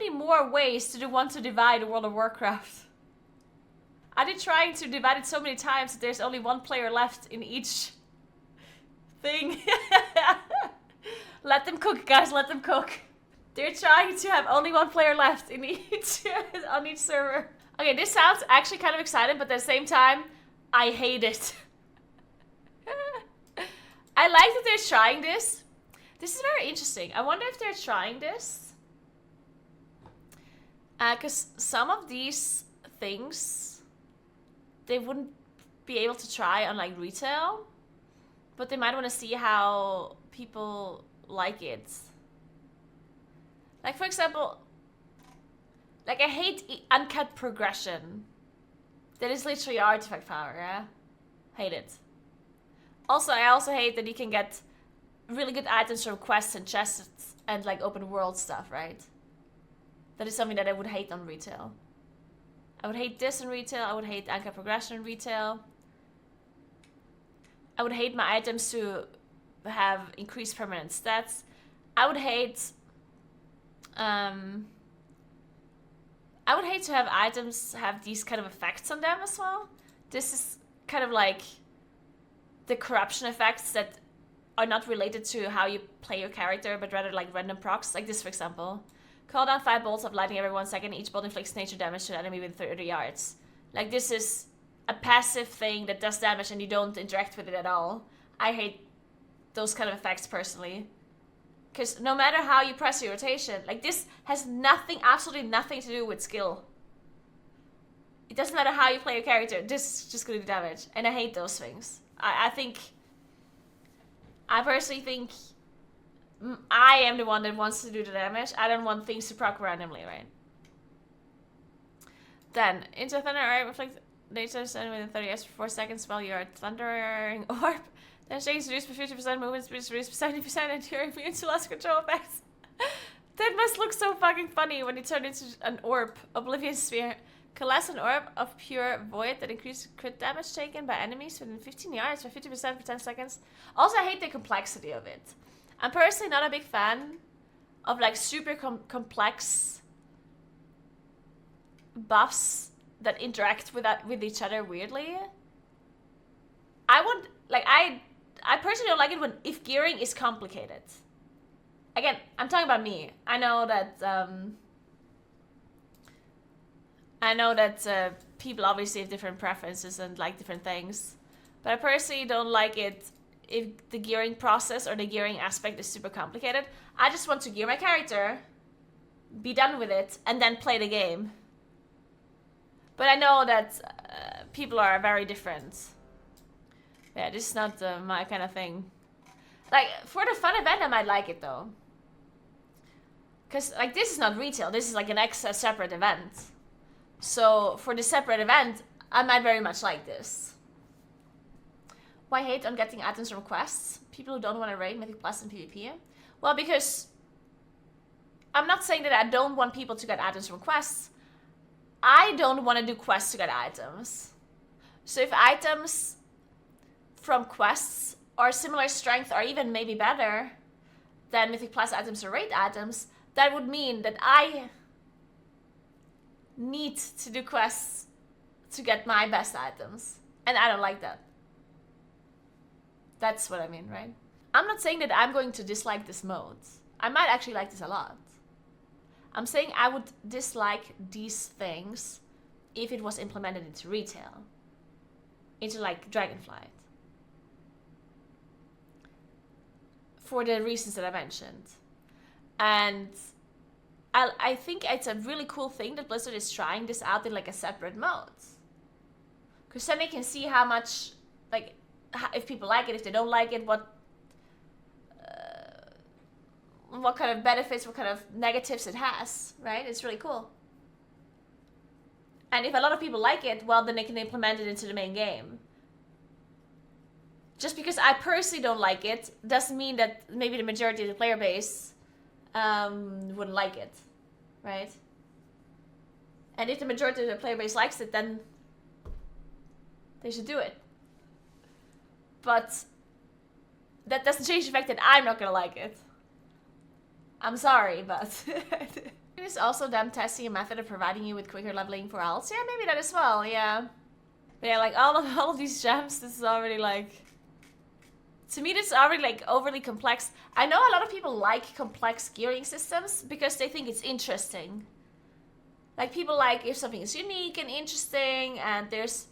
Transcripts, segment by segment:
many more ways do they want to divide World of Warcraft? Are they trying to divide it so many times that there's only one player left in each thing? Let them cook, guys, let them cook. They're trying to have only one player left in each on each server. Okay, this sounds actually kind of exciting, but at the same time, I hate it. I like that they're trying this. This is very interesting. I wonder if they're trying this. Because some of these things, they wouldn't be able to try on like retail. But they might want to see how people like it. Like, for example, like I hate uncut progression. That is literally artifact power, yeah? Hate it. Also, I also hate that you can get really good items from quests and chests and like open world stuff, right? That is something that I would hate on retail. I would hate this in retail. I would hate uncut progression in retail. I would hate my items to have increased permanent stats. I would hate to have items have these kind of effects on them as well. This is kind of like the corruption effects that are not related to how you play your character, but rather like random procs. Like this, for example. Call down 5 bolts of lightning every 1 second. Each bolt inflicts nature damage to an enemy within 30 yards. Like this is a passive thing that does damage and you don't interact with it at all. I hate those kind of effects personally. Because no matter how you press your rotation, like this has nothing, absolutely nothing to do with skill. It doesn't matter how you play your character, this is just gonna do damage. And I hate those things. I personally think I am the one that wants to do the damage. I don't want things to proc randomly, right? Then, into Thunder Orb, reflect nature within 30 yards for 4 seconds while you are Thundering Orb. Then shakes reduced by 50%, movement speed is reduced by 70%, and you're immune to loss control effects. That must look so fucking funny when you turn into an orb. Oblivion Sphere. Collapse an orb of pure void that increases crit damage taken by enemies within 15 yards by 50% for 10 seconds. Also, I hate the complexity of it. I'm personally not a big fan of like super complex buffs that interact with each other weirdly. I personally don't like it if gearing is complicated. Again, I'm talking about me. I know that people obviously have different preferences and like different things. But I personally don't like it if the gearing process or the gearing aspect is super complicated. I just want to gear my character, be done with it, and then play the game. But I know that people are very different. Yeah, this is not my kind of thing. Like, for the fun event, I might like it, though. Because, like, this is not retail. This is, like, a separate event. So, for the separate event, I might very much like this. Why hate on getting items from quests? People who don't want to raid Mythic Plus in PvP? Well, because I'm not saying that I don't want people to get items from quests. I don't want to do quests to get items. So if items from quests are similar strength or even maybe better than Mythic Plus items or raid items, that would mean that I need to do quests to get my best items. And I don't like that. That's what I mean, right? I'm not saying that I'm going to dislike this mode. I might actually like this a lot. I'm saying I would dislike these things if it was implemented into retail. Into like Dragonflight. For the reasons that I mentioned. And I think it's a really cool thing that Blizzard is trying this out in like a separate mode. Because then they can see how much, like, if people like it, if they don't like it, what kind of benefits, what kind of negatives it has, right? It's really cool. And if a lot of people like it, well, then they can implement it into the main game. Just because I personally don't like it doesn't mean that maybe the majority of the player base wouldn't like it, right? And if the majority of the player base likes it, then they should do it. But that doesn't change the fact that I'm not gonna like it. I'm sorry, but It's also them testing a method of providing you with quicker leveling for alts. Yeah, maybe that as well, yeah. But yeah, like all of these gems, this is already like... To me, this is already like overly complex. I know a lot of people like complex gearing systems because they think it's interesting. Like people like if something is unique and interesting and there's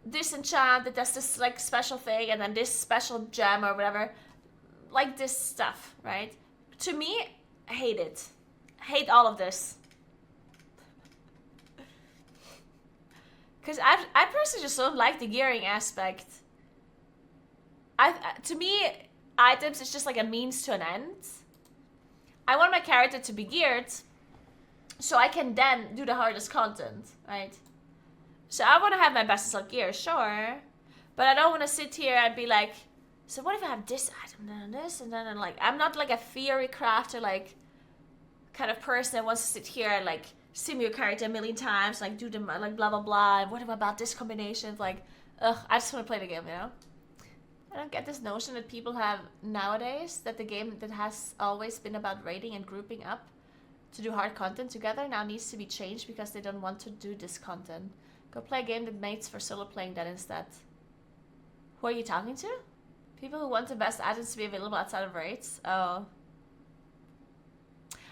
this enchant that does this like special thing and then this special gem or whatever. Like this stuff, right? To me, I hate it. Hate all of this. Because I personally just don't like the gearing aspect. To me, items is just like a means to an end. I want my character to be geared so I can then do the hardest content, right? So I want to have my best slot gear, sure. But I don't want to sit here and be like, so what if I have this item, then this, and then like, I'm not like a theory crafter, like, kind of person that wants to sit here and like, sim your character a million times, like do them like blah blah blah, and what about this combination? It's like, ugh, I just want to play the game, you know? I don't get this notion that people have nowadays, that the game that has always been about raiding and grouping up to do hard content together now needs to be changed because they don't want to do this content. Go play a game that mates for solo playing that instead. Who are you talking to? People who want the best items to be available outside of raids? Oh.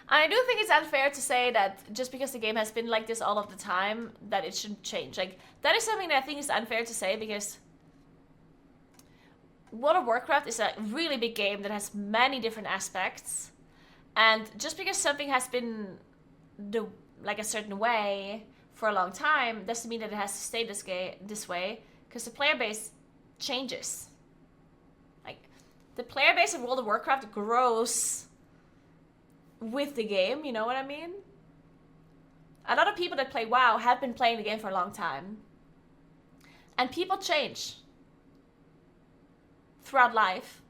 I do think it's unfair to say that just because the game has been like this all of the time, that it shouldn't change. Like, that is something that I think is unfair to say because World of Warcraft is a really big game that has many different aspects. And just because something has been like a certain way for a long time doesn't mean that it has to stay this way, because the player base changes. Like, the player base of World of Warcraft grows with the game, you know what I mean? A lot of people that play WoW have been playing the game for a long time. And people change throughout life.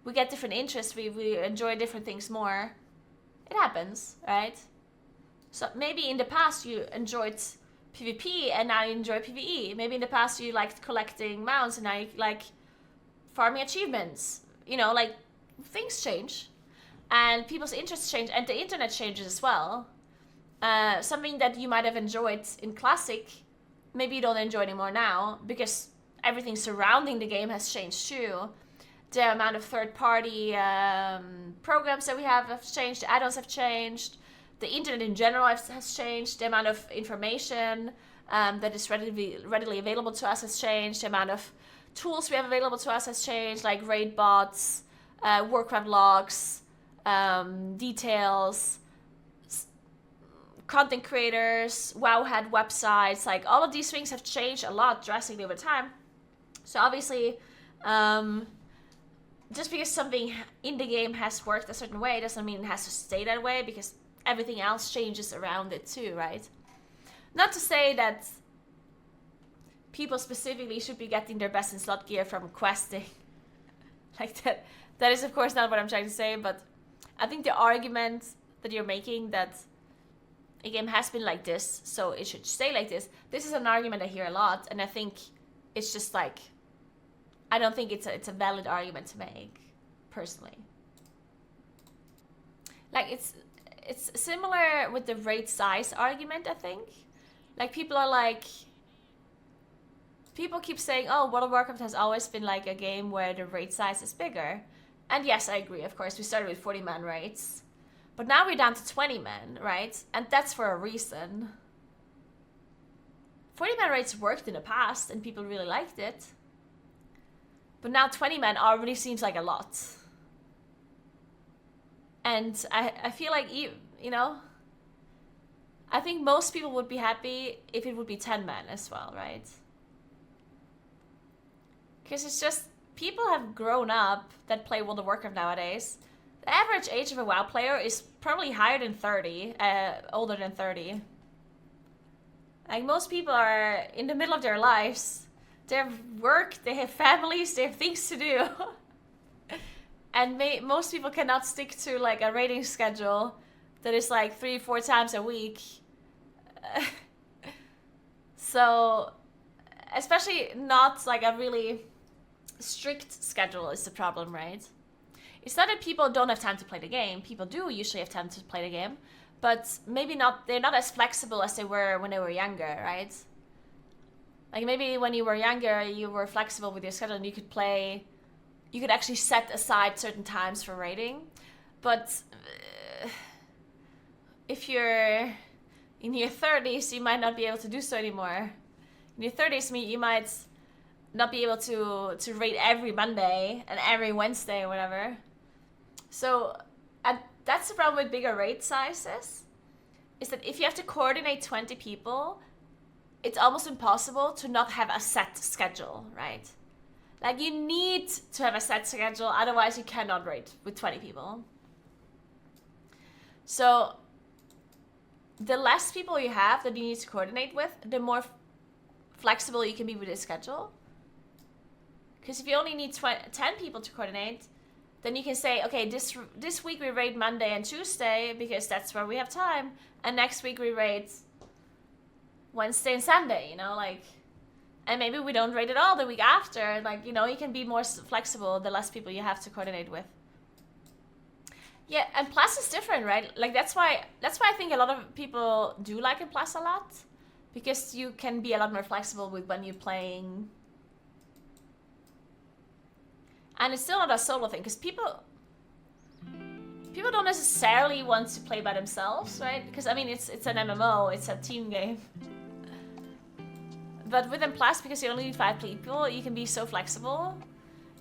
We get different interests, we enjoy different things more. It happens, right? So maybe in the past you enjoyed PvP and now you enjoy PvE. Maybe in the past you liked collecting mounts and now you like farming achievements. You know, like, things change. And people's interests change, and the internet changes as well. Something that you might have enjoyed in Classic, maybe you don't enjoy anymore now, because everything surrounding the game has changed too. The amount of third-party programs that we have changed, the add-ons have changed, the internet in general has changed, the amount of information that is readily available to us has changed, the amount of tools we have available to us has changed, like raid bots, Warcraft logs, details, content creators, Wowhead websites, like all of these things have changed a lot drastically over time. So obviously, just because something in the game has worked a certain way doesn't mean it has to stay that way, because everything else changes around it too, right? Not to say that people specifically should be getting their best in slot gear from questing. Like that is of course not what I'm trying to say, but I think the argument that you're making that a game has been like this, so it should stay like this is an argument I hear a lot, and I think it's just like, I don't think it's a valid argument to make, personally. Like, it's similar with the raid size argument, I think. Like, people keep saying, oh, World of Warcraft has always been like a game where the raid size is bigger. And yes, I agree, of course, we started with 40-man raids. But now we're down to 20 men, right? And that's for a reason. 40-man raids worked in the past, and people really liked it. But now 20 men already seems like a lot. And I feel like, you know, I think most people would be happy if it would be 10 men as well, right? Because it's just, people have grown up that play World of Warcraft nowadays. The average age of a WoW player is probably higher than 30, older than 30. Like, most people are in the middle of their lives. They have work, they have families, they have things to do. And most people cannot stick to like a raiding schedule that is like 3-4 times a week. So, especially not like a really strict schedule is the problem, right? It's not that people don't have time to play the game. People do usually have time to play the game. but maybe not. They're not as flexible as they were when they were younger, right? Like maybe when you were younger, you were flexible with your schedule and you could play. You could actually set aside certain times for raiding, but if you're in your 30s, you might not be able to do so anymore. In your 30s, you might not be able to raid every Monday and every Wednesday or whatever. So that's the problem with bigger raid sizes, is that if you have to coordinate 20 people, it's almost impossible to not have a set schedule, right? Like you need to have a set schedule, otherwise you cannot raid with 20 people. So the less people you have that you need to coordinate with, the more flexible you can be with the schedule. Because if you only need 10 people to coordinate, then you can say, okay, this week we raid Monday and Tuesday because that's where we have time, and next week we raid Wednesday and Sunday, you know, like, and maybe we don't raid at all the week after. Like, you know, you can be more flexible the less people you have to coordinate with. Yeah, and Plus is different, right? Like that's why I think a lot of people do like it Plus a lot, because you can be a lot more flexible with when you're playing. And it's still not a solo thing, because people don't necessarily want to play by themselves, right? Because I mean, it's an MMO, it's a team game. But within Plus, because you only need 5 people, you can be so flexible.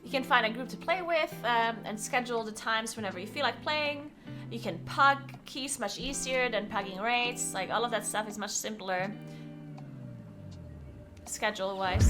You can find a group to play with and schedule the times whenever you feel like playing. You can pug keys much easier than pugging raids. Like all of that stuff is much simpler schedule-wise.